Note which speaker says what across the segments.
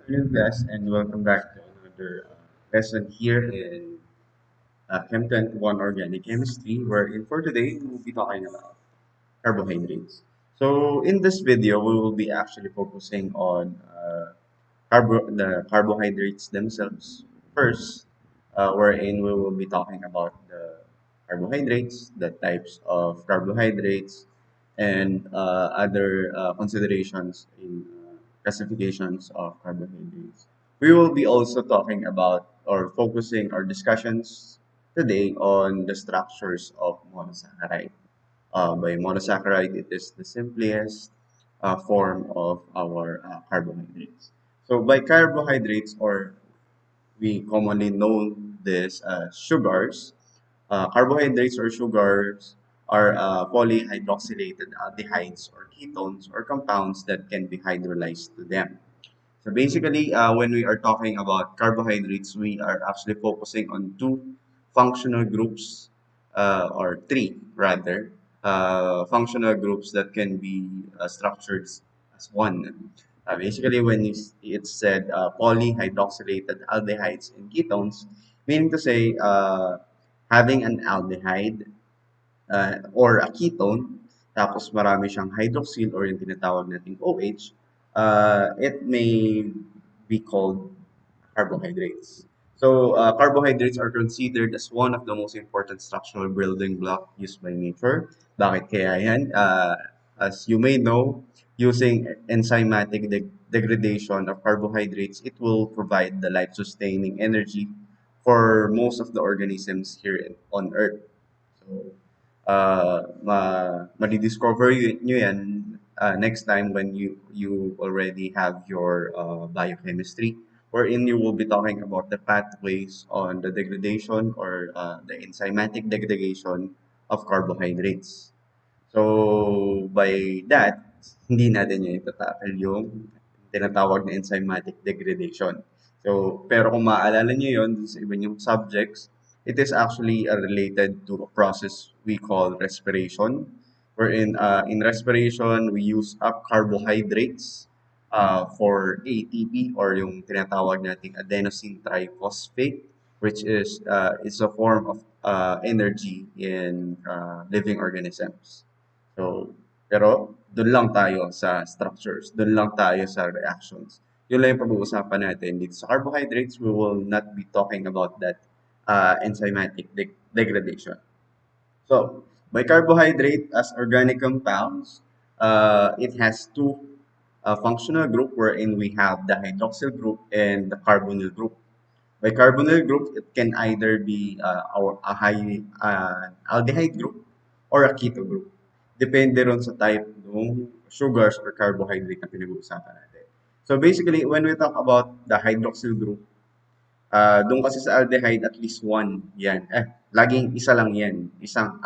Speaker 1: afternoon, guys, and welcome back to another lesson here in Chem 21 Organic Chemistry, wherein for today we will be talking about carbohydrates. So, in this video, we will be actually focusing on the carbohydrates themselves first, wherein we will be talking about the carbohydrates, the types of carbohydrates, and other considerations in classifications of carbohydrates. We will be also talking about or focusing our discussions today on the structures of monosaccharide. By monosaccharide, it is the simplest form of our carbohydrates. So by carbohydrates, or we commonly know this as sugars, carbohydrates or sugars are polyhydroxylated aldehydes or ketones or compounds that can be hydrolyzed to them. So basically, when we are talking about carbohydrates, we are actually focusing on two functional groups, or three rather, functional groups that can be structured as one. Basically, when it's said polyhydroxylated aldehydes and ketones, meaning to say having an aldehyde or a ketone, tapos marami siyang hydroxyl or yung tinatawag nating OH, it may be called carbohydrates. So, carbohydrates are considered as one of the most important structural building block used by nature. Bakit kaya yan? As you may know, using enzymatic degradation of carbohydrates, it will provide the life-sustaining energy for most of the organisms here on Earth. So, madidiscover nyo yan next time when you already have your biochemistry, wherein you will be talking about the pathways on the degradation or the enzymatic degradation of carbohydrates. So, by that, hindi natin yun itatakal yung tinatawag na enzymatic degradation. So, pero kung maaalala nyo yun dun sa iba yung subjects, it is actually related to a process we call respiration, wherein in respiration, we use up carbohydrates for ATP or yung tinatawag nating adenosine triphosphate, which is a form of energy in living organisms. So, pero doon lang tayo sa structures, doon lang tayo sa reactions. Yun lang yung pag-uusapan natin. Dito sa carbohydrates, we will not be talking about that enzymatic degradation. So, by carbohydrate as organic compounds, it has two functional group wherein we have the hydroxyl group and the carbonyl group. By carbonyl group, it can either be a high aldehyde group or a keto group. Depende ron sa type ng sugars or carbohydrate na pinag-uusapan natin. So basically, when we talk about the hydroxyl group, doon kasi sa aldehyde at least one yan. Laging isa lang yan. Isang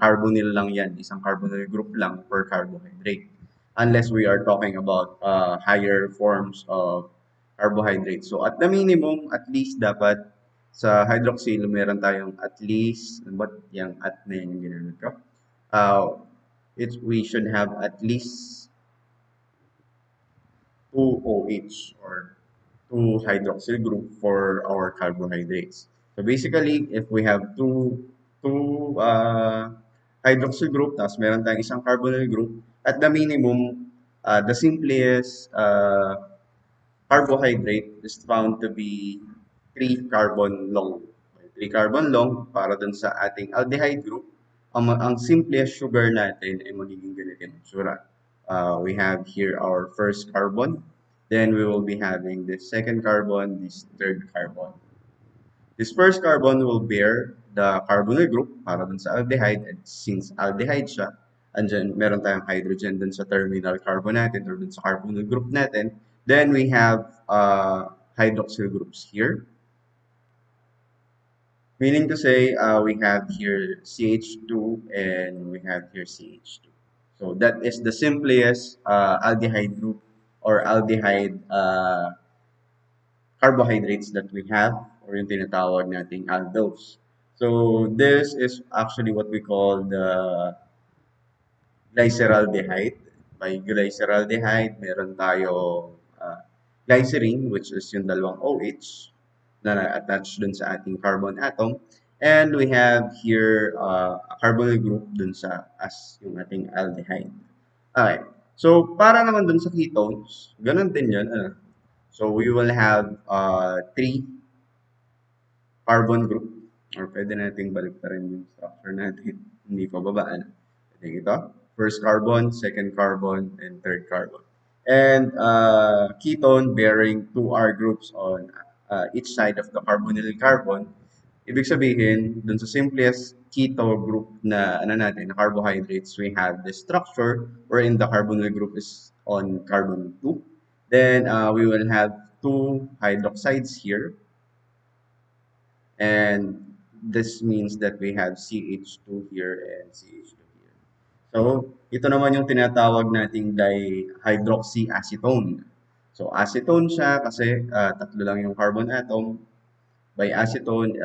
Speaker 1: carbonyl lang yan. Isang carbonyl group lang per carbohydrate. Unless we are talking about higher forms of carbohydrates. So at the minimum, at least dapat sa hydroxyl, meron tayong at least, ano ba yung at na yung ginamit ko? We should have at least 2 OH or 2 hydroxyl group for our carbohydrates. So basically, if we have two hydroxyl group, tapos meron tayong isang carbonyl group, at the minimum, the simplest carbohydrate is found to be 3 carbon long. 3 carbon long para dun sa ating aldehyde group. Ang simplest sugar natin ay magiging ganito yung itsura. We have here our first carbon. Then we will be having this second carbon, this third carbon. This first carbon will bear the carbonyl group para dun sa aldehyde, and since aldehyde siya, andyan meron tayong hydrogen dun sa terminal carbon natin or dun sa carbonyl group natin. Then we have hydroxyl groups here. Meaning to say, we have here CH2 and we have here CH2. So that is the simplest aldehyde group or aldehyde carbohydrates that we have or yung tinatawag nating aldose. So this is actually what we call the glyceraldehyde. By glyceraldehyde, meron tayo glycerine, which is yung dalawang OH na attached dun sa ating carbon atom. And we have here a carbonyl group dun sa as yung ating aldehyde. Okay. So, para naman dun sa ketones, ganun din yun. Ano? So, we will have three carbon group or pwede nating baliktarin yung structure natin. Hindi pa babaan. Pwede ito. First carbon, second carbon, and third carbon. And ketone bearing two R groups on each side of the carbonyl carbon. Ibig sabihin, dun sa simplest keto group na ano natin, na carbohydrates, we have the structure wherein the carbonyl group is on carbon 2. Then we will have two hydroxides here. And this means that we have CH2 here and CH2 here. So, ito naman yung tinatawag nating dihydroxyacetone. So, acetone siya kasi tatlo lang yung carbon atom. By acetone,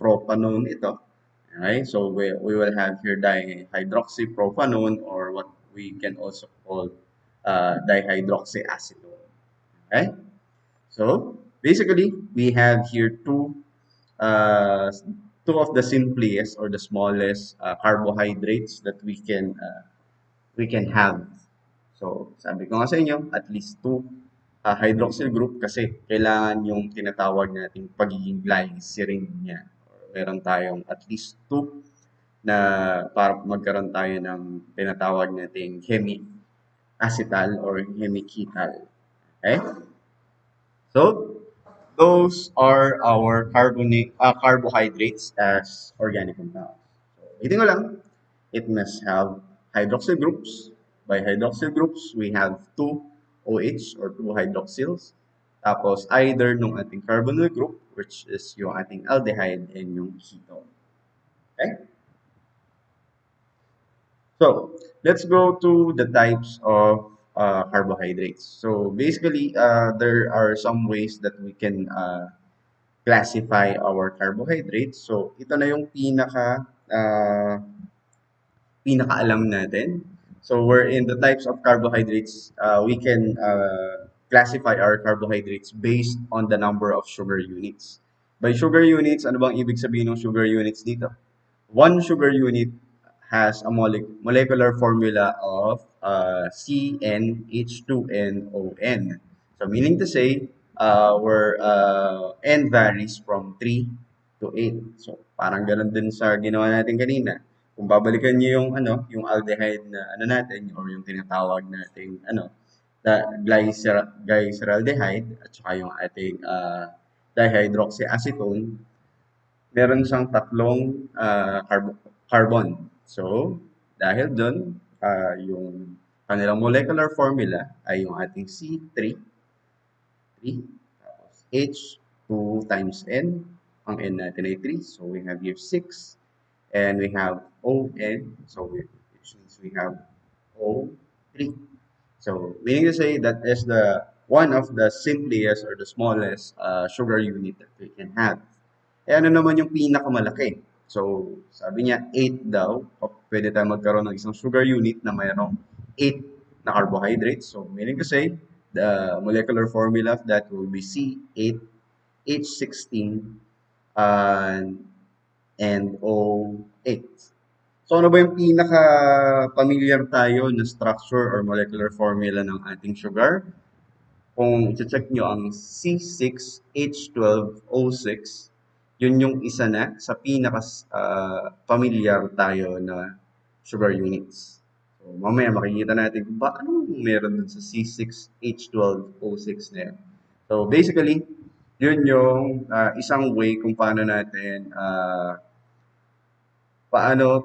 Speaker 1: propanone ito. Okay? So, we will have here dihydroxypropanone or what we can also call dihydroxyacetone. Okay? So, basically, we have here uh, two of the simplest or the smallest carbohydrates that we can have. So, sabi ko nga sa inyo, at least two hydroxyl group kasi kailangan yung tinatawag nating pagiging glycerin niya. Or meron tayong at least two na para magkaroon tayo ng tinatawag nating hemi-acetal or hemi-ketal. Okay? So, those are our carbohydrates as organic compounds. So, waiting ko lang, it must have hydroxyl groups. By hydroxyl groups, we have two OH or two hydroxyls. Tapos, either nung ating carbonyl group, which is yung ating aldehyde and yung ketone. Okay? So, let's go to the types of carbohydrates. So, basically, there are some ways that we can classify our carbohydrates. So, ito na yung pinakaalam natin. So, we're in the types of carbohydrates, we can classify our carbohydrates based on the number of sugar units. By sugar units, ano bang ibig sabihin ng sugar units dito? One sugar unit has a molecular formula of CnH2nON. So meaning to say, where N varies from 3 to 8. So parang ganun din sa ginawa natin kanina. Kung babalikan niyo yung ano, yung aldehyde na ano natin or yung tinatawag nating ano, glyceraldehyde at saka yung ating dihydroxyacetone, meron siyang tatlong carbon. So, dahil doon, yung kanilang molecular formula ay yung ating C3, 3, tapos H, 2 times N. Ang N natin ay 3, so we have here 6. And we have ON, so which means we have O3. So, meaning to say that is the one of the simplest or the smallest sugar unit that we can have. Eh ano naman yung pinakamalaki? So, sabi niya 8 daw. Pwede tayo magkaroon ng isang sugar unit na mayroong 8 na carbohydrates. So, meaning to say, the molecular formula of that will be C8H16 and O8. So, ano ba yung pinaka-familiar tayo na structure or molecular formula ng ating sugar? Kung i-check nyo ang C6H12O6, yun yung isa na sa pinaka-familiar tayo na sugar units. So, mamaya makikita natin kung ba anong meron dun sa C6H12O6 na yan. So, basically, yun yung isang way kung paano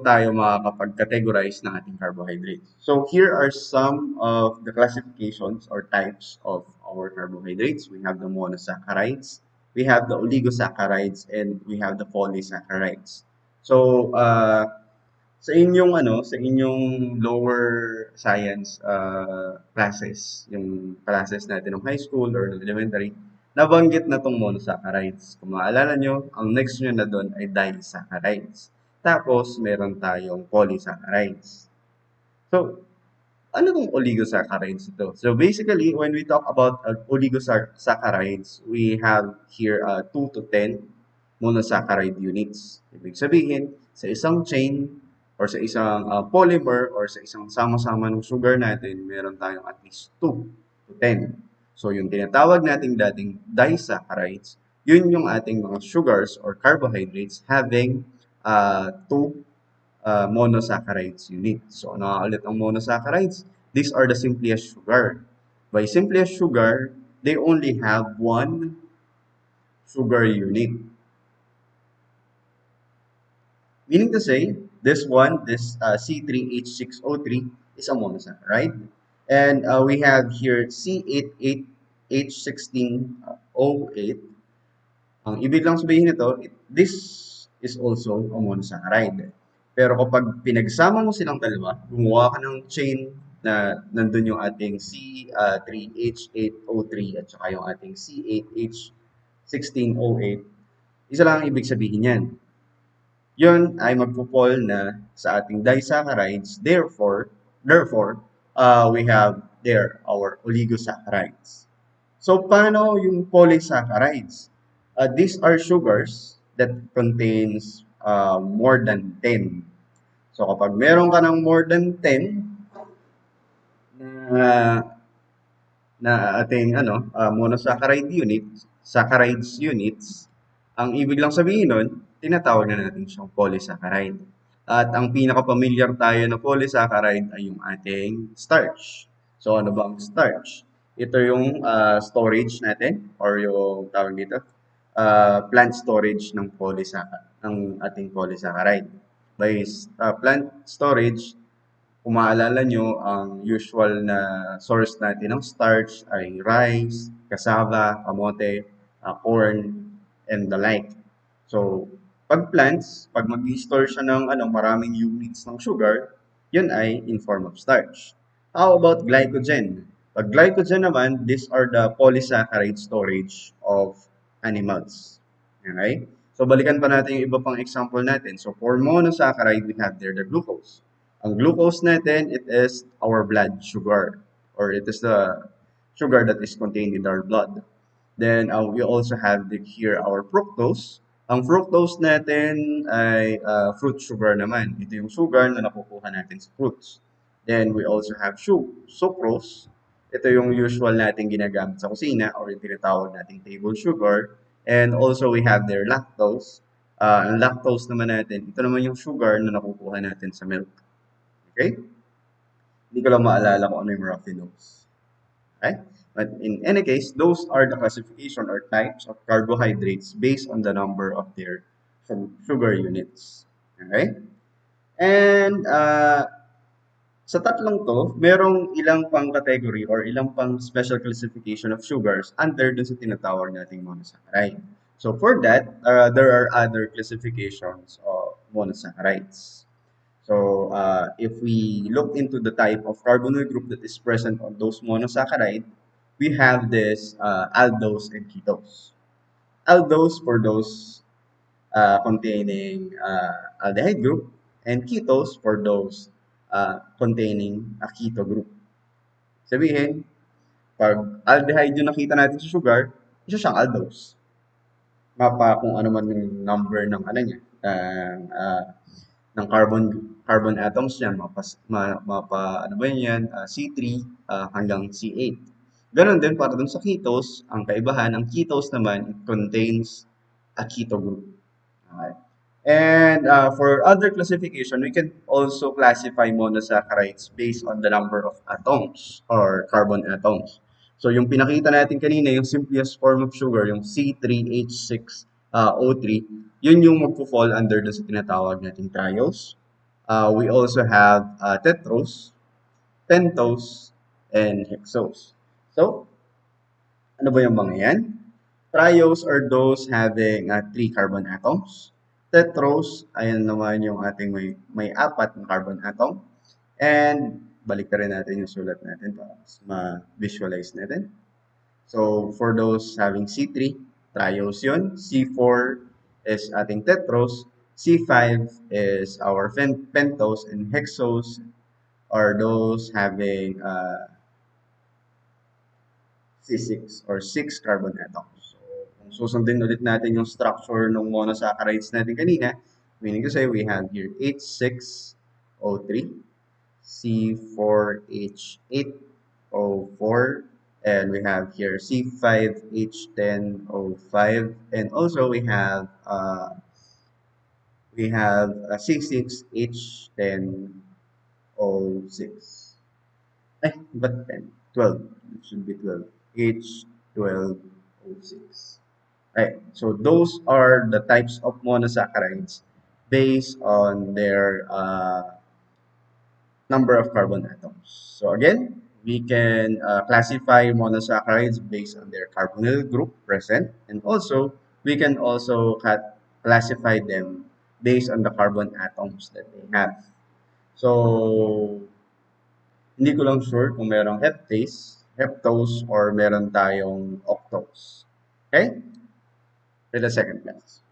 Speaker 1: tayo makakapag-categorize ng ating carbohydrates. So here are some of the classifications or types of our carbohydrates. We have the monosaccharides, we have the oligosaccharides, and we have the polysaccharides. So sa inyong lower science classes natin ng high school or ng elementary, nabanggit na tong monosaccharides. Kung maalala nyo, ang next nyo na doon ay disaccharides. Tapos, meron tayong polysaccharides. So, Ano tong oligosaccharides ito? So basically, when we talk about oligosaccharides, we have here 2 to 10 monosaccharide units. Ibig sabihin, sa isang chain or sa isang polymer or sa isang sama-sama ng sugar natin, meron tayong at least 2 to 10. So yung tinatawag nating dating disaccharides, yun yung ating mga sugars or carbohydrates having 2 monosaccharides unit. So, ano nga ulit ang monosaccharides? These are the simplest sugar. By simplest sugar, they only have one sugar unit. Meaning to say, this C3H6O3 is a monosaccharide. And we have here C88H16O8. Ang ibig lang sabihin nito, this is also a monosaccharide. Pero kapag pinagsama mo silang dalawa, gumawa ka ng chain na nandun yung ating C3H8O3 at saka yung ating C8H16O8, isa lang ang ibig sabihin yan. Yun ay magpo-fall na sa ating disaccharides. Therefore, we have there our oligosaccharides. So, paano yung polysaccharides? These are sugars that contains more than 10. So, kapag meron ka ng more than 10 na ating monosaccharide saccharides units, ang ibig lang sabihin nun, tinatawag na natin siyang polysaccharide. At ang pinaka-familiar tayo na polysaccharide ay yung ating starch. So ano ba ang starch? Ito yung storage natin or yung tawag dito, plant storage ng ating polysaccharide. By plant storage, kung maalala nyo, ang usual na source natin ng starch ay rice, cassava, kamote, corn, and the like. So, pag plants, pag mag-store siya ng maraming units ng sugar, yun ay in form of starch. How about glycogen? Pag glycogen naman, these are the polysaccharide storage of animals. Okay? So, balikan pa natin yung iba pang example natin. So, for monosaccharide, we have there the glucose. Ang glucose natin, it is our blood sugar or it is the sugar that is contained in our blood. Then we also have here our fructose. Ang fructose natin ay fruit sugar naman. Ito yung sugar na nakukuha natin sa fruits. Then we also have sucrose. Ito yung usual natin ginagamit sa kusina or yung tinatawag nating table sugar. And also we have their lactose. Ang lactose naman natin, ito naman yung sugar na nakukuha natin sa milk. Okay? Hindi ko lang maalala kung ano yung raffinose. Okay? But in any case, those are the classification or types of carbohydrates based on the number of their sugar units. Okay? And sa tatlong to, merong ilang pang category or ilang pang special classification of sugars under dun sa tinatawag nating monosaccharide. So for that, there are other classifications of monosaccharides. So, if we look into the type of carbonyl group that is present on those monosaccharide, we have this aldose and ketose. Aldose for those containing aldehyde group, and ketose for those containing a keto group. Sabihin, pag aldehyde yung nakita natin sa sugar, isa siyang aldose. Mapa kung ano man yung number ng ng carbon atoms niyan, ano ba yan, C3 hanggang C8. Ganon din para dun sa ketose, ang kaibahan, ang ketose naman, it contains a keto group. Okay. And for other classification, we can also classify monosaccharides based on the number of atoms or carbon atoms. So yung pinakita natin kanina, yung simplest form of sugar, yung C3H6O3, yun yung magpo-fall under dun sa tinatawag nating triose. We also have tetrose, pentose, and hexose. So, ano ba yung mga yan? Triose are those having 3 carbon atoms. Tetrose, ayan naman yung ating may 4 na carbon atom. And, balik rin natin yung sulat natin para ma-visualize natin. So, for those having C3, triose yun. C4 is ating tetrose. C5 is our pentose, and hexose are those having C6 or 6 carbon atoms. So, kung susundin ulit natin yung structure ng monosaccharides natin kanina, meaning to say we have here H6O3, C4H8O4, and we have here C5H10O5, and also we have C6H10O6. Ay, but 10? 12. It should be 12. H12O6. Right. So those are the types of monosaccharides based on their number of carbon atoms. So again, we can classify monosaccharides based on their carbonyl group present, and also we can also classify them based on the carbon atoms that they have. So hindi ko lang sure kung merong heptose, or meron tayong octose. Okay? For the second class.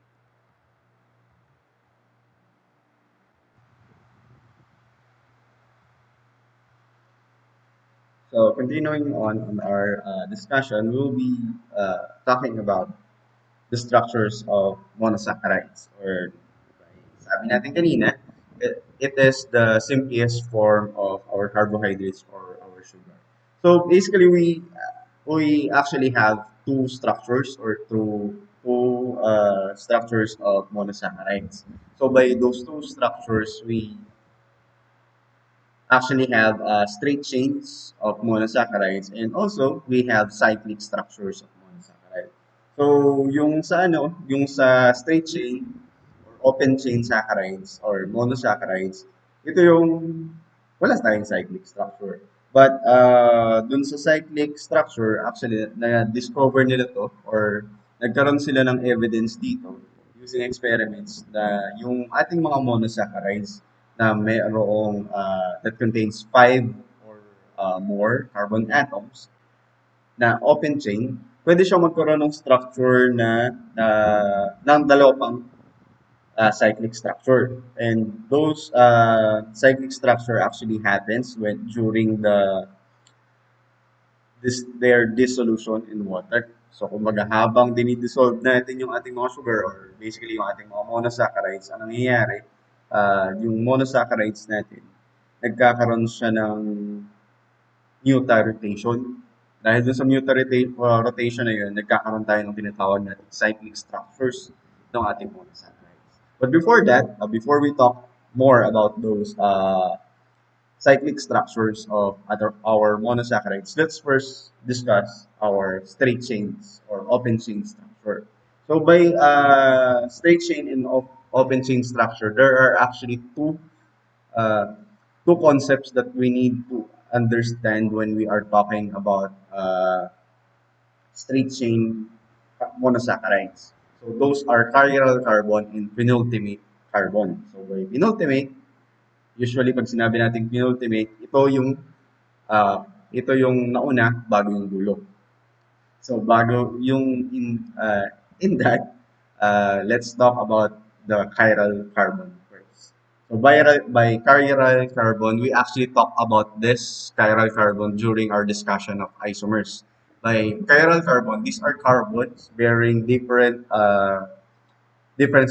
Speaker 1: So continuing on our discussion, we'll be talking about the structures of monosaccharides, or sabi natin kanina, it is the simplest form of our carbohydrates or our sugar. So basically, we actually have two structures, or two structures of monosaccharides. So by those two structures, we actually have straight chains of monosaccharides, and also we have cyclic structures of monosaccharides. So yung sa straight chain or open chain saccharides or monosaccharides, ito yung wala tayong cyclic structure. But dun sa cyclic structure, actually na-discover nila to, or nagkaroon sila ng evidence dito using experiments na yung ating mga monosaccharides na mayroong that contains 5 or more carbon atoms na open chain, pwede siyang magkaroon ng structure ng dalawa pang cyclic structure. And those cyclic structure actually happens when during their dissolution in water. So kumbaga habang dinidissolve natin yung ating mga sugar, or basically yung ating mga monosaccharides, ang nangyayari, yung monosaccharides natin, nagkakaroon siya ng mutar-rotation. Dahil dun sa mutar-rotation na yun, nagkakaroon tayo ng tinatawag natin cyclic structures ng ating monosaccharides. But before that, before we talk more about those cyclic structures of our monosaccharides, let's first discuss our straight chains or open chain structure. So by straight chain and open chain structure, there are actually uh, two concepts that we need to understand when we are talking about straight chain monosaccharides. So those are chiral carbon and penultimate carbon. So by penultimate, usually pag sinabi natin penultimate, uh, ito yung nauna bago yung dulo. So bago yung in that, let's talk about the chiral carbon first. So by chiral carbon, we actually talk about this chiral carbon during our discussion of isomers. By chiral carbon, these are carbons bearing different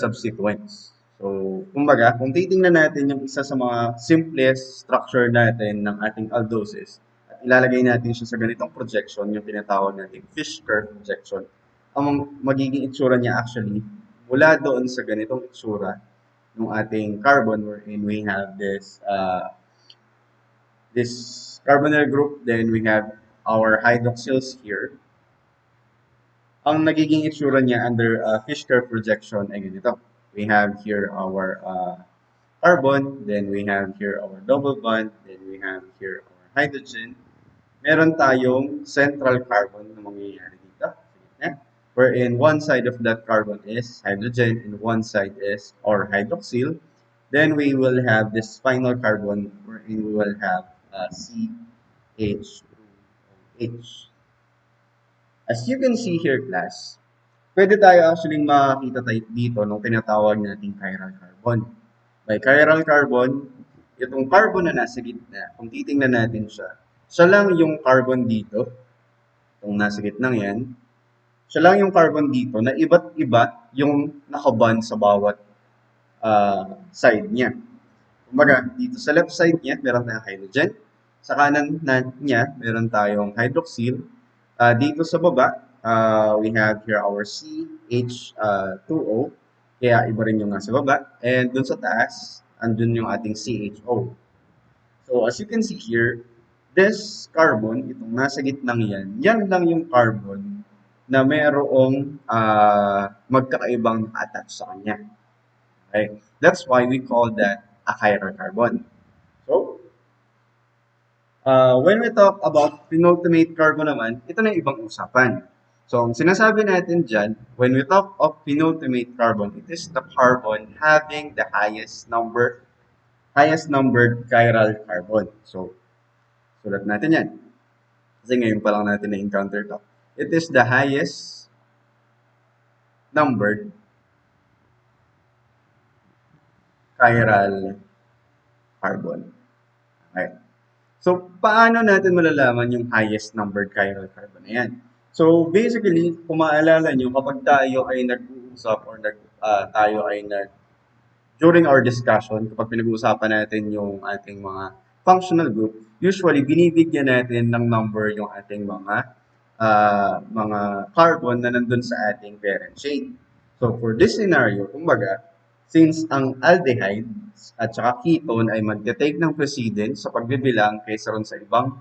Speaker 1: subsequence. So, kumbaga, kung titingnan natin yung isa sa mga simplest structure natin ng ating aldoses, at ilalagay natin siya sa ganitong projection, yung tinatawag natin fish curve projection, ang magiging itsura niya actually, mula doon sa ganitong itsura ng ating carbon, wherein we have this carbonyl group, then we have our hydroxyls here. Ang nagiging itsura niya under fish curve projection ay ganito. We have here our carbon, then we have here our double bond, then we have here our hydrogen. Meron tayong central carbon na mangyayari dito. Wherein one side of that carbon is hydrogen and one side is or hydroxyl. Then we will have this final carbon wherein we will have CH2OH. As you can see here, class, pwede tayo actually makakita tayo dito ng tinatawag nating chiral carbon. By chiral carbon, itong carbon na nasa gitna, kung titingnan natin siya, siya lang yung carbon dito, itong nasa gitnang yan, siya lang yung carbon dito na iba't iba yung nakaband sa bawat side niya. Kumbaga, dito sa left side niya, meron tayong hydrogen. Sa kanan niya, meron tayong hydroxyl. Dito sa baba, we have here our CH2O. Kaya iba rin yung nasa baba. And dun sa taas, andun yung ating CHO. So as you can see here, this carbon, itong nasa gitnang yan, yan lang yung carbon na merong magkakaibang attach sa kanya. Okay? That's why we call that a chiral carbon. So, when we talk about penultimate carbon naman, ito na yung ibang usapan. So, ang sinasabi natin dyan, when we talk of penultimate carbon, it is the carbon having the highest numbered chiral carbon. So, sulat natin yan. Kasi ngayon pa lang natin na-encounter to. It is the highest numbered chiral carbon. Okay. So, paano natin malalaman yung highest numbered chiral carbon na yan? So, basically, kung maalala nyo, kapag tayo ay nag-uusap or tayo ay during our discussion, kapag pinag-uusapan natin yung ating mga functional group, usually binibigyan natin ng number yung ating mga carbon na nandun sa ating parent chain. So for this scenario, kumbaga, since ang aldehydes at saka ketone ay magte-take ng precedence sa pagbibilang kaysa ron sa ibang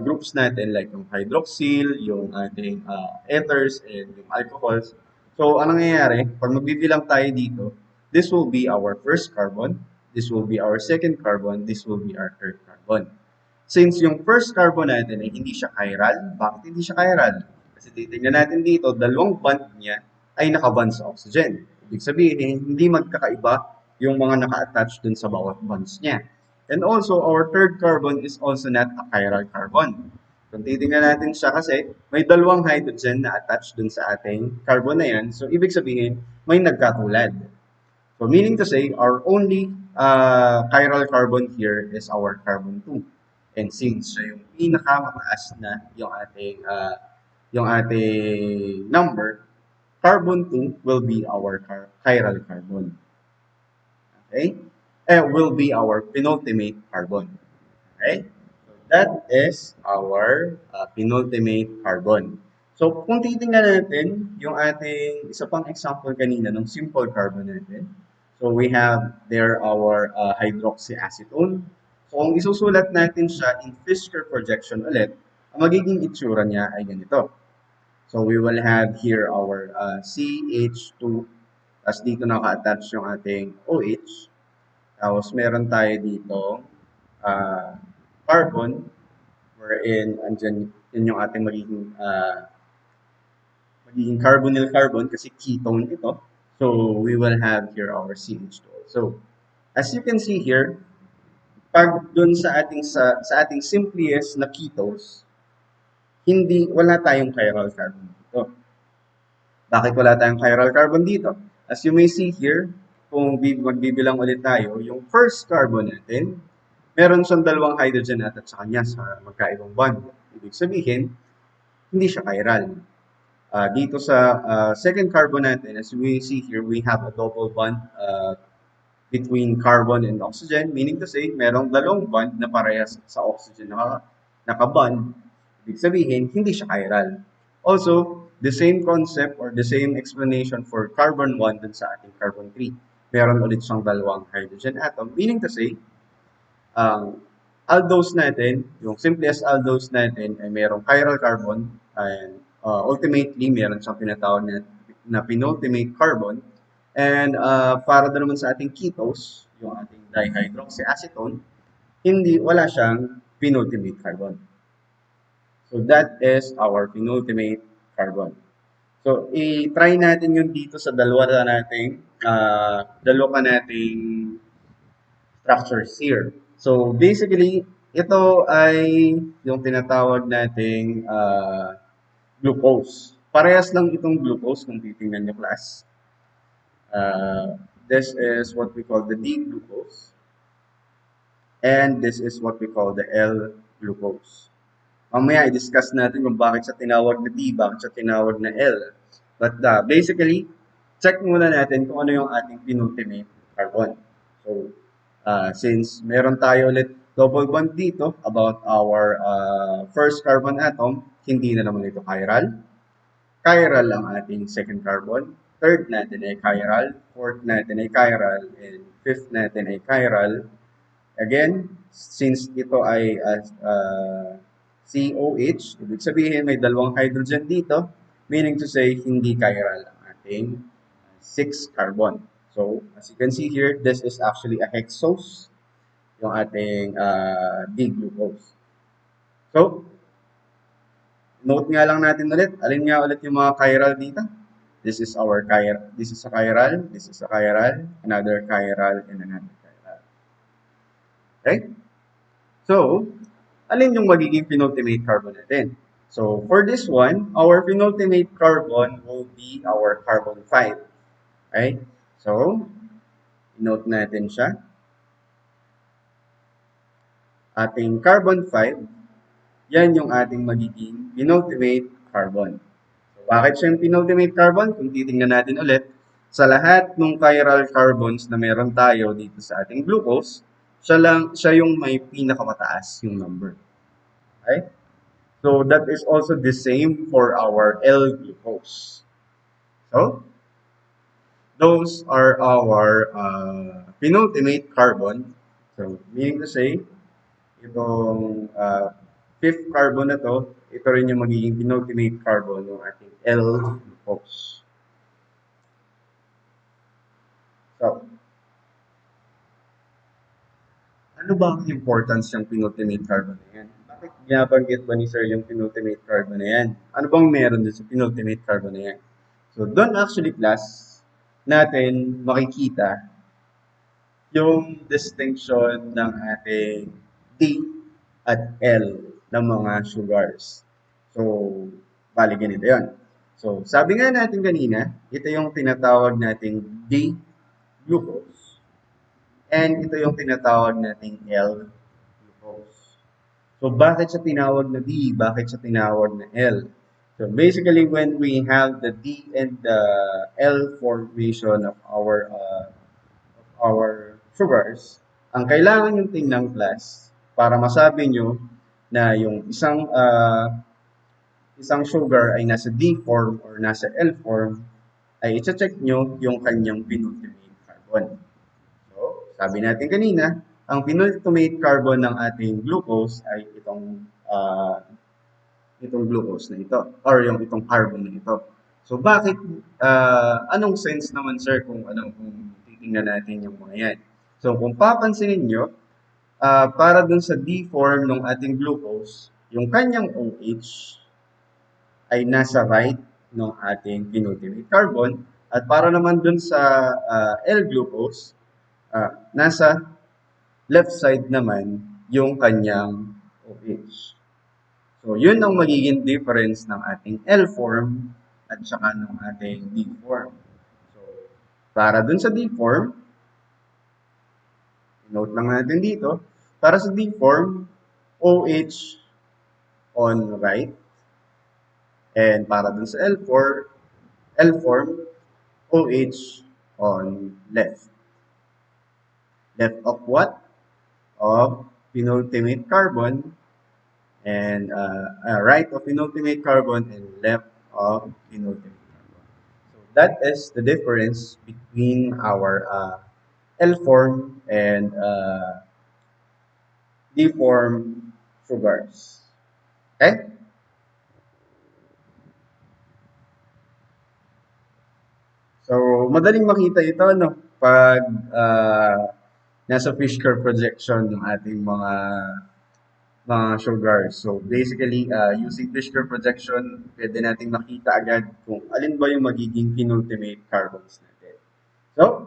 Speaker 1: groups natin like yung hydroxyl, yung ating ethers, and yung alcohols. So anong nangyayari? Pag magbibilang tayo dito, this will be our first carbon, this will be our second carbon, this will be our third carbon. Since yung first carbon natin ay hindi siya chiral, bakit hindi siya chiral? Kasi titingnan natin dito, dalawang bond niya ay nakaband sa oxygen. Ibig sabihin, hindi magkakaiba yung mga naka-attach dun sa bawat bonds niya. And also, our third carbon is also not a chiral carbon. Kung titingnan natin siya kasi, may dalawang hydrogen na attached dun sa ating carbon na yan. So, ibig sabihin, may nagkatulad. So, meaning to say, our only chiral carbon here is our carbon 2. And since siya yung pinakamataas na yung ating number, carbon 2 will be our chiral carbon. Okay? Will be our penultimate carbon. Okay? So that is our penultimate carbon. So, kung titingnan natin yung ating isa pang example kanina ng simple carbon natin. So, we have there our hydroxyacetone. So, kung isusulat natin siya in Fisker projection ulit, ang magiging itsura niya ay ganito. So, we will have here our CH2, tapos dito naka-attach yung ating OH. Tapos, meron tayo dito carbon, wherein andyan yun yung ating magiging carbonyl carbon kasi ketone ito. So, we will have here our CH2. So, as you can see here, pag dun sa ating simplest na ketos, wala tayong chiral carbon dito. Bakit wala tayong chiral carbon dito? As you may see here, kung magbibilang ulit tayo, yung first carbon natin, meron siyang dalawang hydrogen at sa kanya sa magkaibang bond. Ibig sabihin, hindi siya chiral. Dito sa second carbon natin, as we see here, we have a double bond between carbon and oxygen, meaning to say, merong dalawang bond na parehas sa oxygen na nakabond. Ibig sabihin, hindi siya chiral. Also, the same concept or the same explanation for carbon 1 dun sa ating carbon 3. Meron ulit siyang dalawang hydrogen atom, meaning to say, aldose natin, yung simplest aldose natin ay merong chiral carbon and ultimately meron siyang tinatawag na penultimate carbon. And para naman sa ating ketos, yung ating dihydroxyacetone, wala siyang penultimate carbon. So that is our penultimate carbon. So i-try natin yun dito sa dalawa nating structures here. So basically, ito ay yung tinatawag nating glucose. Parehas lang itong glucose kung titingnan nyo class. This is what we call the D-glucose. And this is what we call the L-glucose. Mamaya i-discuss natin kung bakit siya tinawag na T, bakit siya tinawag na L. But basically, check muna natin kung ano yung ating penultimate carbon. So, since meron tayo ulit double bond dito about our first carbon atom, hindi na naman ito chiral. Chiral ang ating second carbon. Third natin ay chiral. Fourth natin ay chiral. And fifth natin ay chiral. Again, since ito ay COH, ibig sabihin may dalawang hydrogen dito, meaning to say hindi chiral ang ating 6 carbon. So, as you can see here, this is actually a hexose, yung ating D-glucose. So, note nga lang natin ulit, alin nga ulit yung mga chiral dito? This is our chiral, this is a chiral, this is a chiral, another chiral, and another chiral. Okay? So, alin yung magiging penultimate carbon natin? So, for this one, our penultimate carbon will be our carbon 5. Right? So, note natin siya. Ating carbon 5, yan yung ating magiging penultimate carbon. So, bakit siya yung penultimate carbon? Kung titingnan natin ulit, sa lahat ng chiral carbons na meron tayo dito sa ating glucose, siya yung may pinakamataas yung number. Okay? So that is also the same for our L-glucose. So those are our penultimate carbon. So meaning to say, itong fifth carbon na to, ito rin yung magiging penultimate carbon ng ating L-glucose. So, ano ba ang importance ng penultimate carbon na yan? Bakit binabanggit ba ni Sir yung penultimate carbon na yan? Ano bang meron dun sa penultimate carbon na yan? So, doon actually class natin makikita yung distinction ng ating D at L ng mga sugars. So, bali ganito yun. So, sabi nga natin kanina, ito yung tinatawag nating D-glucose. And ito yung tinatawag nating L-glucose. So, bakit siya tinawag na D? Bakit siya tinawag na L? So, basically, when we have the D and the L formation of our sugars, ang kailangan yung tingnan class para masabi nyo na yung isang sugar ay nasa D form or nasa L form, ay i-check nyo yung kanyang penultimate carbon. So, sabi natin kanina, ang penultimate carbon ng ating glucose ay itong glucose na ito or yung itong carbon na ito. So, bakit anong sense naman sir kung titingnan natin yung mga yan? So, kung papansinin nyo, para dun sa D form ng ating glucose, yung kanyang OH ay nasa right ng ating penultimate carbon at para naman dun sa L-glucose, nasa left side naman yung kanyang OH. So, yun ang magiging difference ng ating L form at saka ng ating D form. So, para dun sa D form, note lang natin dito, para sa D form, OH on right. And para dun sa L form, OH on left. Left of what? Of penultimate carbon and right of penultimate carbon and left of penultimate carbon. So that is the difference between our L form and D form sugars. Okay? So, madaling makita ito pag nasa fish curve projection ng ating mga sugars. So, basically, using fish curve projection, pwede nating makita agad kung alin ba yung magiging penultimate carbons natin. So,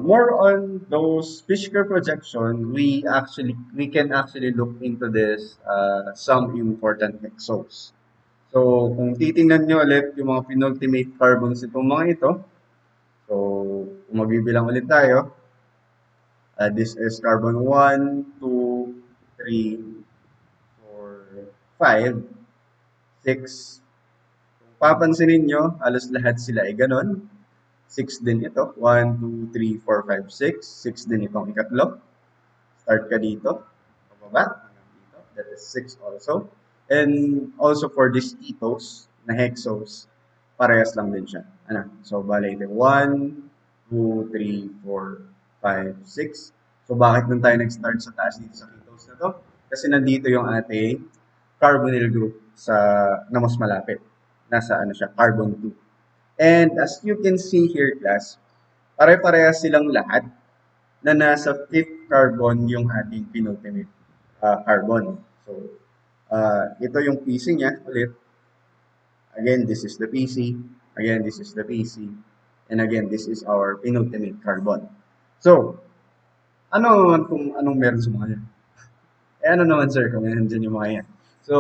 Speaker 1: more on those fish curve projection, we can actually look into this some important hexose. So, kung titingnan nyo ulit yung mga penultimate carbons itong mga ito, so, kung magbibilang ulit tayo, This is carbon 1, 2, 3, 4, 5, 6. Kung papansinin nyo, halos lahat sila ay ganon. 6 din ito. 1, 2, 3, 4, 5, 6. 6 din itong ikatlo. Start ka dito. Pababa. Hanggang dito. That is 6 also. And also for this ketose na hexose, parehas lang din siya. Ano? So, bale ito 1, 2, 3, 4, 5, 6. So, bakit nun tayo nag-start sa taas dito sa ketose na to? Kasi nandito yung ating carbonyl group sa na mas malapit. Nasa ano siya, carbon 2. And as you can see here, class, pare-parehas silang lahat na nasa fifth carbon yung ating penultimate carbon. So, ito yung PC niya ulit. Again, this is the PC. Again, this is the PC. And again, this is our penultimate carbon. So, ano naman kung anong meron sa mga yan? Eh, ano naman sir kung nandiyan yung mga yan? So,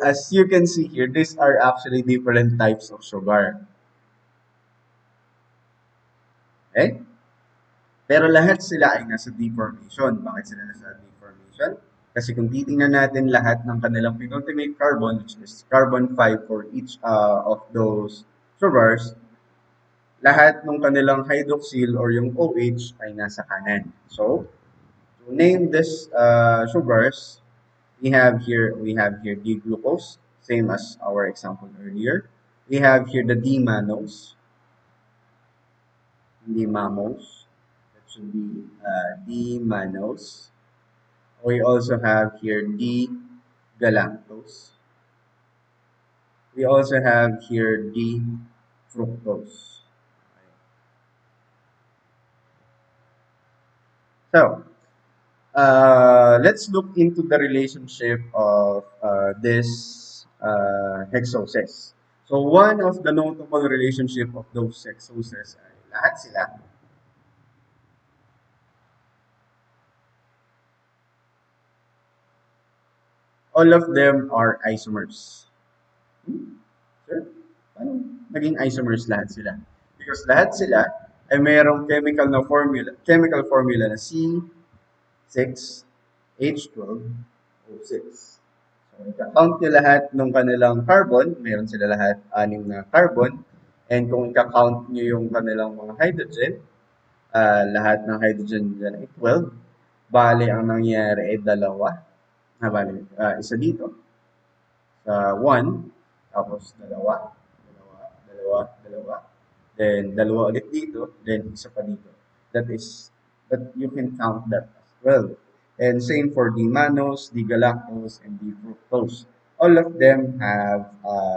Speaker 1: as you can see here, these are actually different types of sugar. Okay? Pero lahat sila ay nasa deformation. Bakit sila nasa deformation? Kasi kung titingnan natin lahat ng kanilang penultimate carbon, which is carbon 5 for each of those sugars, lahat ng kanilang hydroxyl or yung OH ay nasa kanan. So, to name this sugars, we have here D-glucose, same as our example earlier. We have here the D-mannose, D-mannose. That should be D-mannose. We also have here D-galactose. We also have here D-fructose. So, let's look into the relationship of this hexoses. So, one of the notable relationship of those hexoses ay lahat sila all of them are isomers. Sir, paano naging isomers lahat sila? Because lahat sila ay mayroong chemical formula na C6H12O6. So, ika-count nyo lahat ng kanilang carbon, meron sila lahat 6 na carbon, and kung ika-count nyo yung kanilang mga hydrogen, lahat ng hydrogen dyan ay 12. Bale, ang nangyari ay dalawa. Isa dito sa 1, tapos dalawa, dalawa, dalawa, dalawa, then dalawa ulit dito, then isa pa dito. That you can count that as 12. And same for the mannose, the galactose, and the fructose. All of them have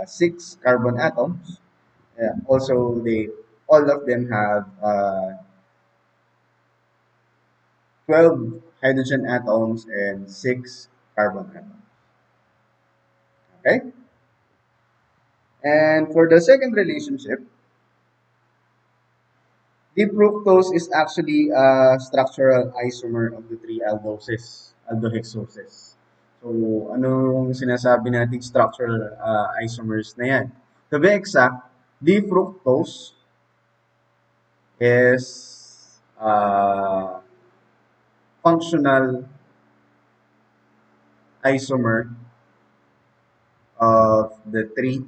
Speaker 1: 6 carbon atoms. Also, all of them have 12 hydrogen atoms and 6 carbon atoms. Okay? And for the second relationship, D-fructose is actually a structural isomer of the three aldohexoses. So, ano yung sinasabi nating structural isomers na yan? To be exact, D-fructose is functional isomer of the three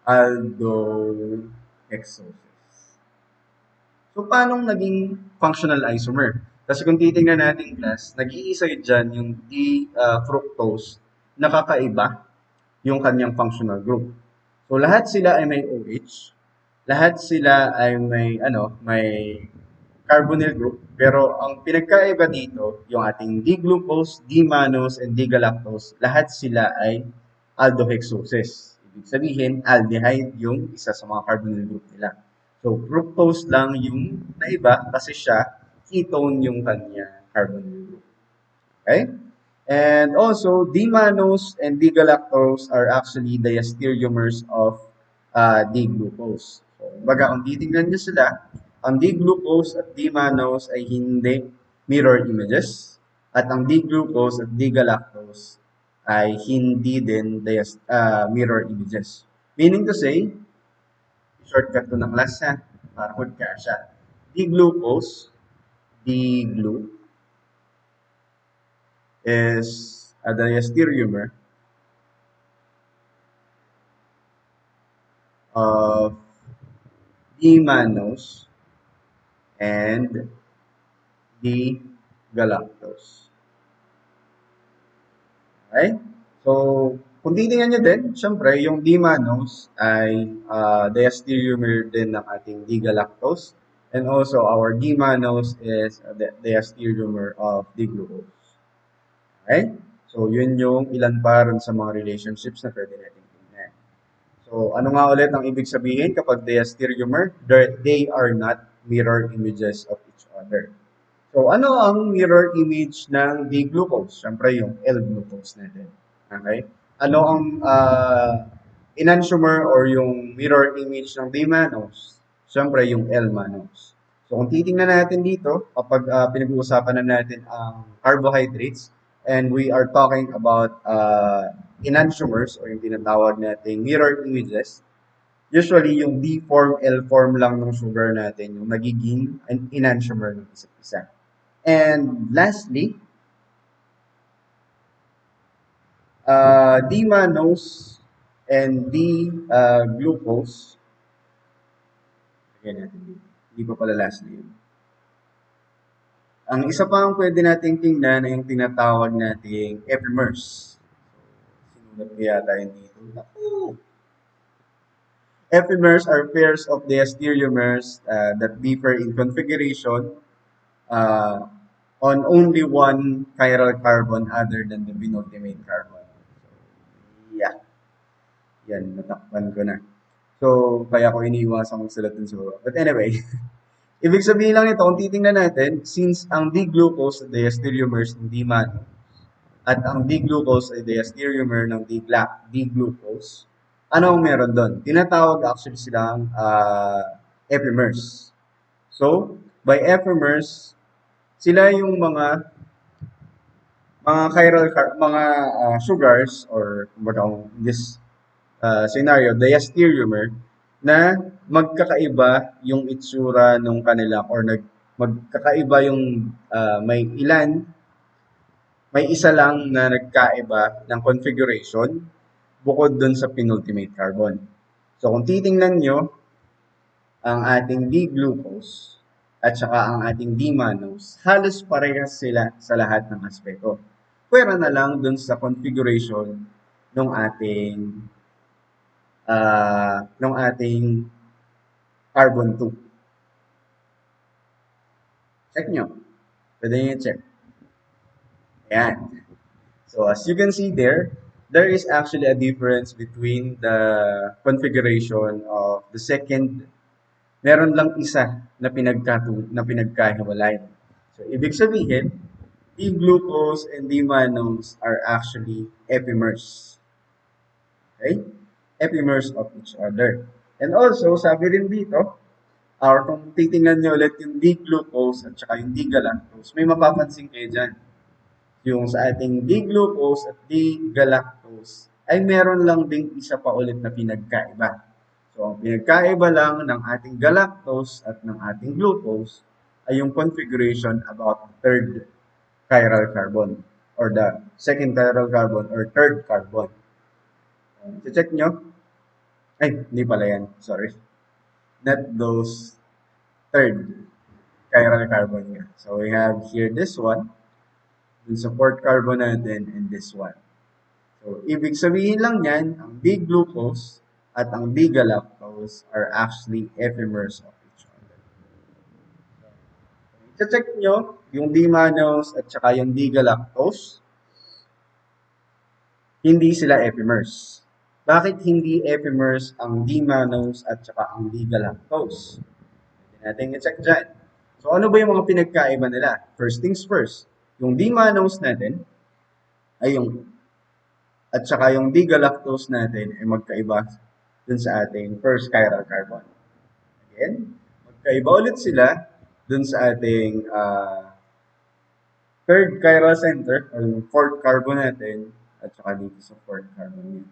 Speaker 1: aldohexoses. So, paano naging functional isomer? Kasi kung titingnan natin, class, nag-iisa dyan yung D-fructose, nakakaiba yung kanyang functional group. So, lahat sila ay may OH, lahat sila ay may carbonyl group, pero ang pinagkaiba dito, yung ating D-glucose, D-mannose, and D-galactose, lahat sila ay aldohexoses. Ibig sabihin, aldehyde yung isa sa mga carbonyl group nila. So, fructose lang yung naiba kasi siya, ketone yung kanya carbonyl group. Okay? And also, D-mannose and D-galactose are actually diastereomers of D-glucose. So, baga, kung titignan nyo sila, ang D-glucose at D-mannose ay hindi mirror images, at ang D-glucose at D-galactose ay hindi din mirror images. Meaning to say, shortcut ko ng class ha, para magkasya. D-glucose, D-glu, is a diastereomer of D-mannose and D-galactose. Okay? So, kung titingnan nyo din, syempre, yung D-mannose ay diastereomer din ng ating D-galactose. And also, our D-mannose is a diastereomer of D-glucose. Okay? So, yun yung ilan pa rin sa mga relationships na pwede natin tingnan. So, ano nga ulit ang ibig sabihin kapag diastereomer? They are not mirror images of each other. So, ano ang mirror image ng D-glucose? Siyempre, yung L-glucose natin. Okay? Ano ang enantiomer or yung mirror image ng D-mannose? Siyempre, yung L-mannose. So, kung titingnan natin dito, kapag pinag-uusapan na natin ang carbohydrates, and we are talking about enantiomers or yung tinatawag nating mirror images, usually yung D form, L form lang ng sugar natin yung nagiging enantiomer ng isa't isa. And lastly, D-mannose and D-glucose. Lagyan natin dito. Hindi pa pala lastly yun. Ang isa pa ang pwede nating tingnan ay yung tinatawag nating epimers. Sinulat ko yata yun dito. Epimers are pairs of diastereomers that differ in configuration uh, on only one chiral carbon other than the penultimate carbon. So, yeah. Yan, natakpan ko na. So, kaya ko iniiwasan kong sulat dun sa baba. But anyway, ibig sabihin lang nito, kung titingnan natin, since ang D-glucose ay diastereomers ng D-mannose at ang D-glucose ay diastereomer ng D-glucose, ano ang meron doon? Tinatawag actually silang epimers. So, by epimers, sila yung mga chiral mga sugars or kumbaga in this scenario, diastereomer na magkakaiba yung itsura ng kanila or magkakaiba yung may isa lang na nagkaiba ng configuration bukod dun sa penultimate carbon. So kung titingnan nyo, ang ating D-glucose at saka ang ating D-mannose, halos parehas sila sa lahat ng aspeto. Pwera na lang dun sa configuration ng ating carbon 2. Check nyo. Pwede nyo check. Ayan. So as you can see there is actually a difference between the configuration of the second. Meron lang isa na pinagkahiwalay. So ibig sabihin, D-glucose and D-mannose are actually epimers. Okay? Epimers of each other. And also, sabi rin dito, or kung titingnan nyo ulit yung D-glucose at saka yung D-galactose, may mapapansin kayo dyan. Yung sa ating D-glucose at D-galactose ay meron lang ding isa pa ulit na pinagkaiba. So, ang pinagkaiba lang ng ating galactose at ng ating glucose ay yung configuration about the third chiral carbon or the second chiral carbon or third carbon. So, check nyo. Ay, hindi pala yan. Sorry. Not those third chiral carbon nga. So, we have here this one, dun sa fourth carbon natin, and this one. So, ibig sabihin lang yan, ang D-glucose at ang D-galactose are actually epimers of each other. So, check nyo, yung D-mannose at saka yung D-galactose, hindi sila epimers. Bakit hindi epimers ang D-mannose at saka ang D-galactose? Hindi natin i-check dyan. So, ano ba yung mga pinagkaiba nila? First things first, yung D-mannose natin ay at saka yung D-galactose natin ay magkaiba dun sa ating first chiral carbon. Again, magkaiba ulit sila dun sa ating third chiral center or yung fourth carbon natin at saka dito sa fourth carbon niya.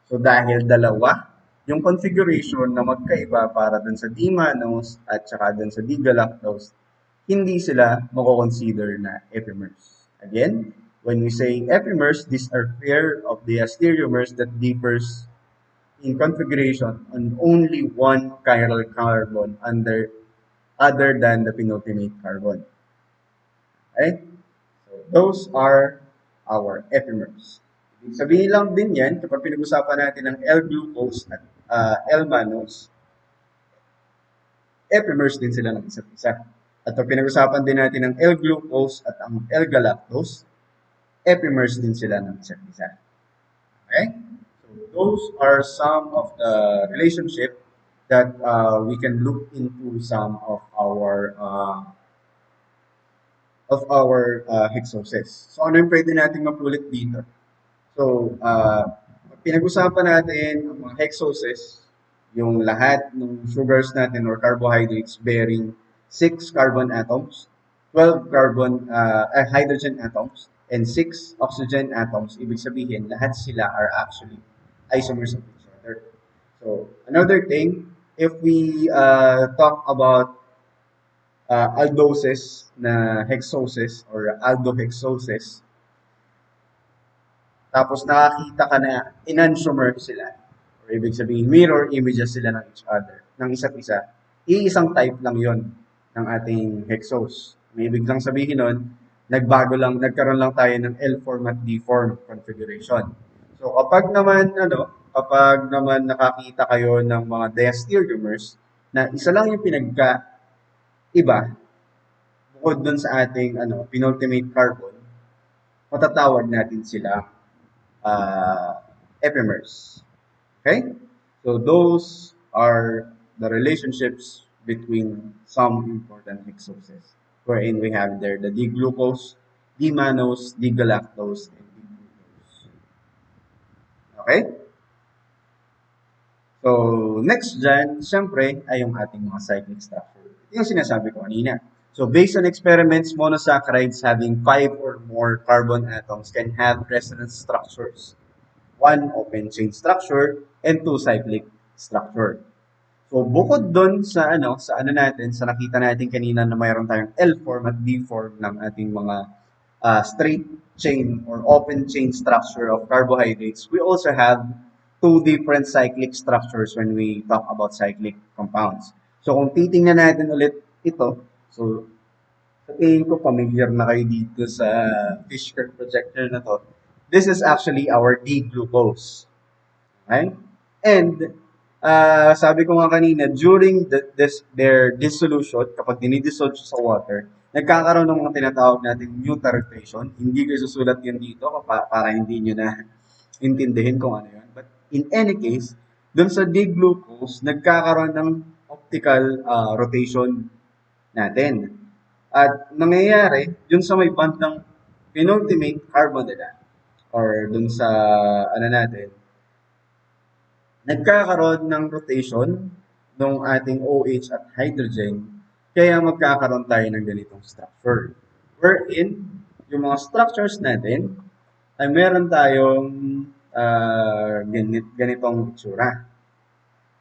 Speaker 1: So dahil dalawa yung configuration na magkaiba para dun sa D-mannose at saka dun sa D-galactose, hindi sila mako-consider na epimers. Again, when we say epimers, these are pair of the stereomers that differs in configuration on only one chiral carbon other than the penultimate carbon. Okay? So those are our epimers. Ibig sabihin lang din yan, kapag pinag-usapan natin ng L-glucose at L-mannose, epimers din sila ng isa't isa. At pag pinag-usapan din natin ng L-glucose at ang L-galactose, epimers din sila ng isa't isa. Okay? So those are some of the relationship that we can look into some of our hexoses. So ano yung pwede natin mapulit dito? So, pinag-usapan natin ang mga hexoses, yung lahat ng sugars natin or carbohydrates bearing 6 carbon atoms, 12 hydrogen atoms, and 6 oxygen atoms. Ibig sabihin, lahat sila are actually isomers of each other. So, another thing, if we talk about aldoses na hexoses or aldohexoses, tapos nakakita ka na enantiomer sila. Or ibig sabihin, mirror images sila ng each other, ng isa't isa. Iisang type lang yon ng ating hexose. May ibig lang sabihin nun, nagkaroon lang tayo ng L form at D form configuration. So kapag naman nakakita kayo ng mga diastereomers na isa lang yung pinagka-iba bukod dun sa ating penultimate carbon, matatawag natin sila epimers. Okay? So those are the relationships between some important hexoses, wherein we have there the D-glucose, D-mannose, D-galactose, and D-glucose. Okay? So, next dyan, syempre, ay yung ating mga cyclic structure. Ito yung sinasabi ko kanina. So, based on experiments, monosaccharides having 5 or more carbon atoms can have resonance structures. 1 open chain structure and 2 cyclic structure. So bukod doon sa sa nakita natin kanina na mayroon tayong L form at D form ng ating mga straight chain or open chain structure of carbohydrates, we also have 2 different cyclic structures when we talk about cyclic compounds. So kung titingnan natin ulit ito, so sa tingin ko familiar na kayo dito sa fish curve projector na to. This is actually our D-glucose. Okay? And sabi ko nga kanina, during their dissolution, kapag dinidissolve sa water, nagkakaroon ng mga tinatawag natin mutarotation. Hindi ko isusulat yun dito para hindi nyo na intindihin kung ano yun. But in any case, dun sa D-glucose, nagkakaroon ng optical rotation natin. At nangyayari, dun sa may bandang penultimate carbon nila, or dun sa nagkakaroon ng rotation ng ating OH at hydrogen, kaya magkakaroon tayo ng ganitong structure. Wherein, yung mga structures natin, ay meron tayong ganitong itsura.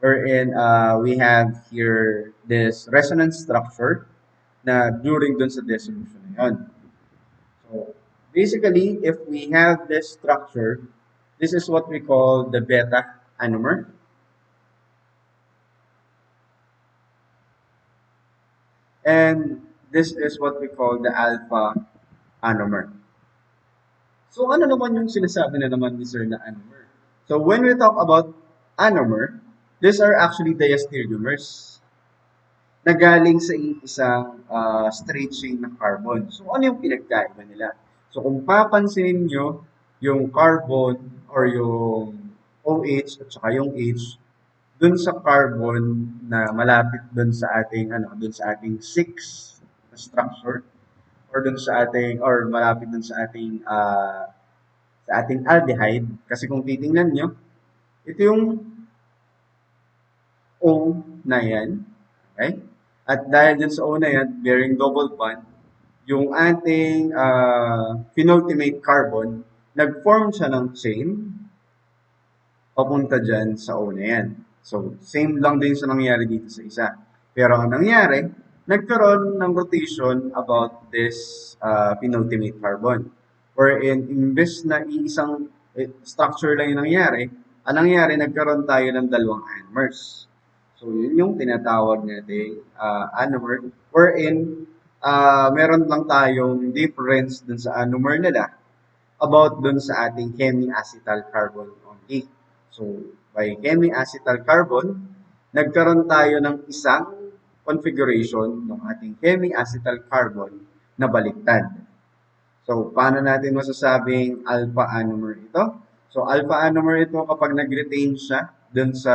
Speaker 1: Wherein, we have here this resonance structure na during dun sa dissolution na yun. So, basically, if we have this structure, this is what we call the beta anomer. And this is what we call the alpha anomer. So ano naman yung sinasabi na naman ni Sir na anomer? So when we talk about anomer, these are actually diastereomers na galing sa isang straight chain ng carbon. So ano yung pinagkaiba nila? So kung papansinin nyo, yung carbon or yung OH at saka yung H, dun sa carbon na malapit dun sa ating 6 na structure or dun sa ating or malapit dun sa ating aldehyde, kasi kung titingnan nyo, ito yung O na yan, okay? At dahil dun sa O na yan, bearing double bond, yung ating penultimate carbon, nag-form siya ng chain papunta dyan sa O na yan. So, same lang din sa nangyari dito sa isa. Pero ang nangyari, nagkaroon ng rotation about this penultimate carbon. Wherein, imbes na iisang structure lang yung nangyari, ang nangyari, nagkaroon tayo ng dalawang anomers. So, yun yung tinatawag natin anomer. Wherein, meron lang tayong difference dun sa anomer nila about dun sa ating hemiacetal carbon only. So, by hemiacetal carbon, nagkaroon tayo ng isang configuration ng ating hemiacetal carbon na baliktad. So, paano natin masasabing alpha anomer ito? So, alpha anomer ito kapag nag-retain siya dun sa,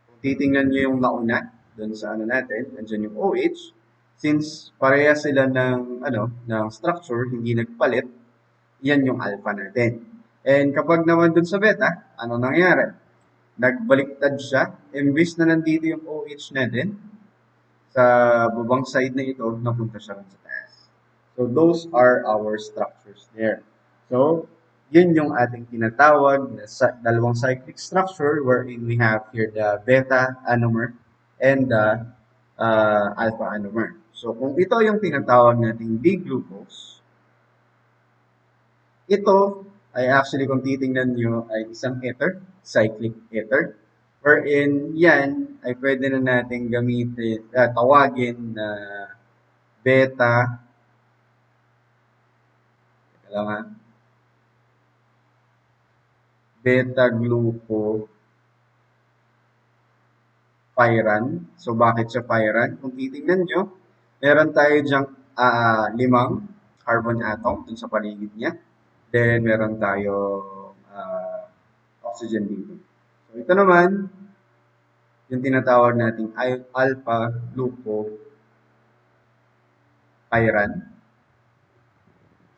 Speaker 1: kung titingnan nyo yung nauna, dun sa ano natin, nandiyan yung OH, since pareha sila ng, ng structure, hindi nagpalit, yan yung alpha natin. And kapag naman dun sa beta, ano nangyari? Nagbaliktad siya, imbis na nandito yung OH natin, sa babang side na ito, napunta siya sa taas. So, those are our structures there. So, yun yung ating tinatawag na dalawang cyclic structure wherein we have here the beta anomer and the alpha anomer. So, kung ito yung tinatawag nating D-glucose, ito ay actually kung titingnan nyo ay isang ether, cyclic ether, wherein yan ay pwede na natin gamitin, tawagin na beta, teka lang ha, beta-glucopyran. So, bakit siya pyran? Kung titingnan nyo, meron tayo dyang 5 carbon atom dun sa paligid niya. Then, meron tayo oxygen dito. So, ito naman, yung tinatawag nating alpha-glucopyran.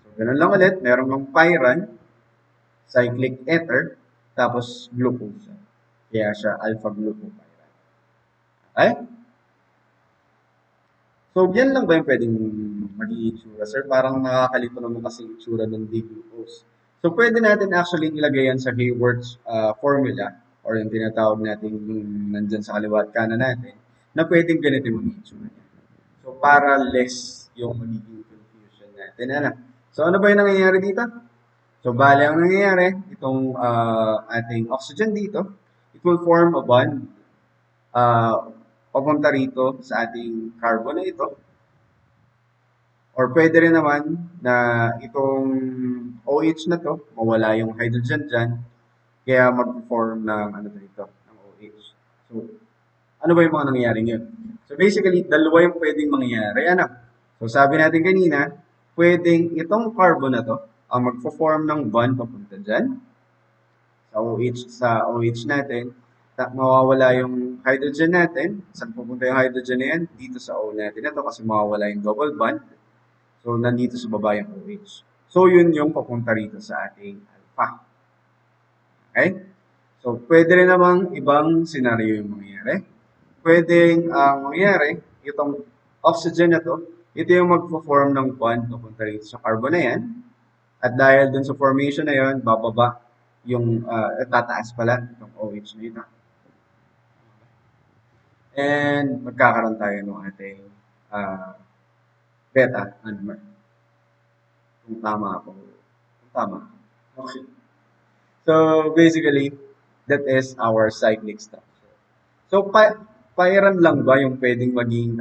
Speaker 1: So, ganun lang ulit. Meron ng pyran, cyclic ether, tapos glucose. Kaya siya alpha-glucopyran. Okay? So, yan lang ba yung pwedeng maging itsura? Sir, parang nakakalito naman kasi itsura ng D-glucose. So, pwede natin actually ilagay yan sa Hayward's formula or yung tinatawag natin yung nandyan sa kaliwa at kanan natin na pwedeng ganito yung maging itsura niya. So, para less yung magiging confusion natin. Ano? So, ano ba yung nangyayari dito? So, bale ang nangyayari, itong ating oxygen dito, it will form a bond papunta rito sa ating carbon na ito. Or pwede rin naman na itong OH na to, mawala yung hydrogen dyan, kaya mag-form ng ano dito, ng OH. So, ano ba yung mga nangyayari ngayon? So, basically, dalawa yung pwedeng mangyayari. Ano? So, sabi natin kanina, pwedeng itong carbon na to, ang magpo-form ng bond papunta dyan, sa OH natin, mawawala yung hydrogen natin. Saan pupunta yung hydrogen na yan? Dito sa O natin ito kasi mawawala yung double bond. So, nandito sa baba yung OH. So, yun yung papunta rito sa ating alpha. Okay? So, pwede rin namang ibang senaryo yung mangyayari. Pwedeng mangyayari, itong oxygen na to, ito yung magpo-form ng bond papunta rito sa carbon na yan. At dahil dun sa formation na yun, bababa yung tataas pala itong OH na ito. And magkakaroon tayo ng ating beta anomer. Kung tama ako. Kung tama. Okay. So, basically, that is our cyclic structure. So, pyran lang ba yung pwedeng maging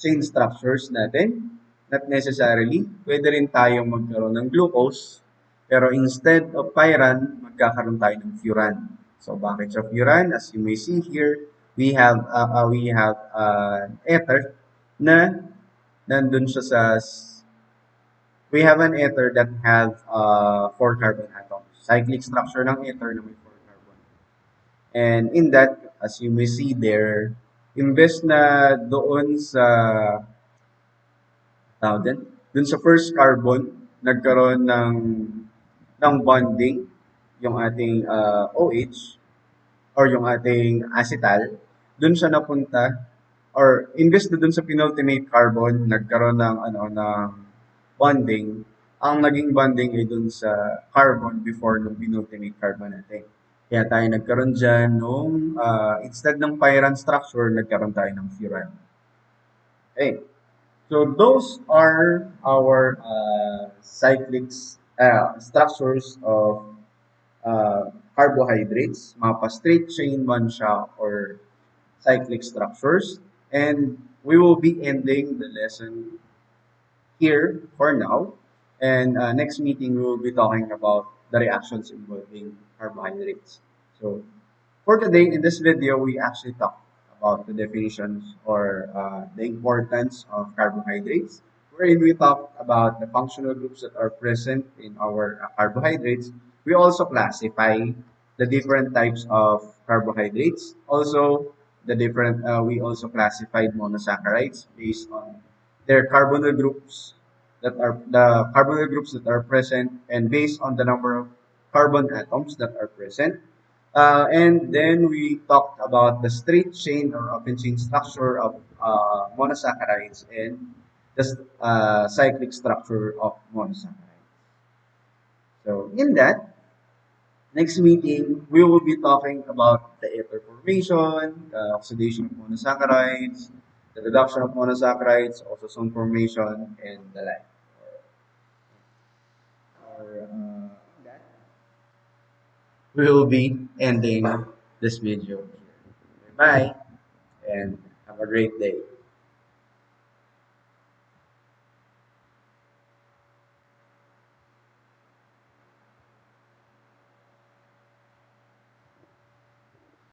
Speaker 1: chain structures natin? Not necessarily. Pwede rin tayong magkaroon ng glucose. Pero instead of pyran, magkakaroon tayo ng furan. So, bakit siya furan? As you may see here, we have ether na nandun siya sa we have an ether that have 4 carbon atoms. Cyclic structure ng ether na may 4 carbon. And in that, as you may see there, imbes na doon sa dun sa first carbon, nagkaroon ng bonding yung ating OH or yung ating acetal, dun siya napunta or imbes na dun sa penultimate carbon, nagkaroon ng ng bonding, ang naging bonding ay dun sa carbon before ng penultimate carbon natin. Kaya tayo nagkaroon dyan nung instead ng pyrran structure, nagkaroon tayo ng furan. Okay. So those are our cyclic structures of carbohydrates. Mapa straight chain man siya or cyclic structures. And we will be ending the lesson here for now. And next meeting, we will be talking about the reactions involving carbohydrates. So for today, in this video, we actually talked about the definitions or the importance of carbohydrates, wherein we talked about the functional groups that are present in our carbohydrates. We also classify the different types of carbohydrates. Also, we also classified monosaccharides based on their carbonyl groups that are present and based on the number of carbon atoms that are present. And then we talked about the straight chain or open chain structure of monosaccharides and the cyclic structure of monosaccharides. So in that, next meeting, we will be talking about the ether formation, the oxidation of monosaccharides, the reduction of monosaccharides, autosome formation, and the like. That we will be ending this video here. Bye and have a great day.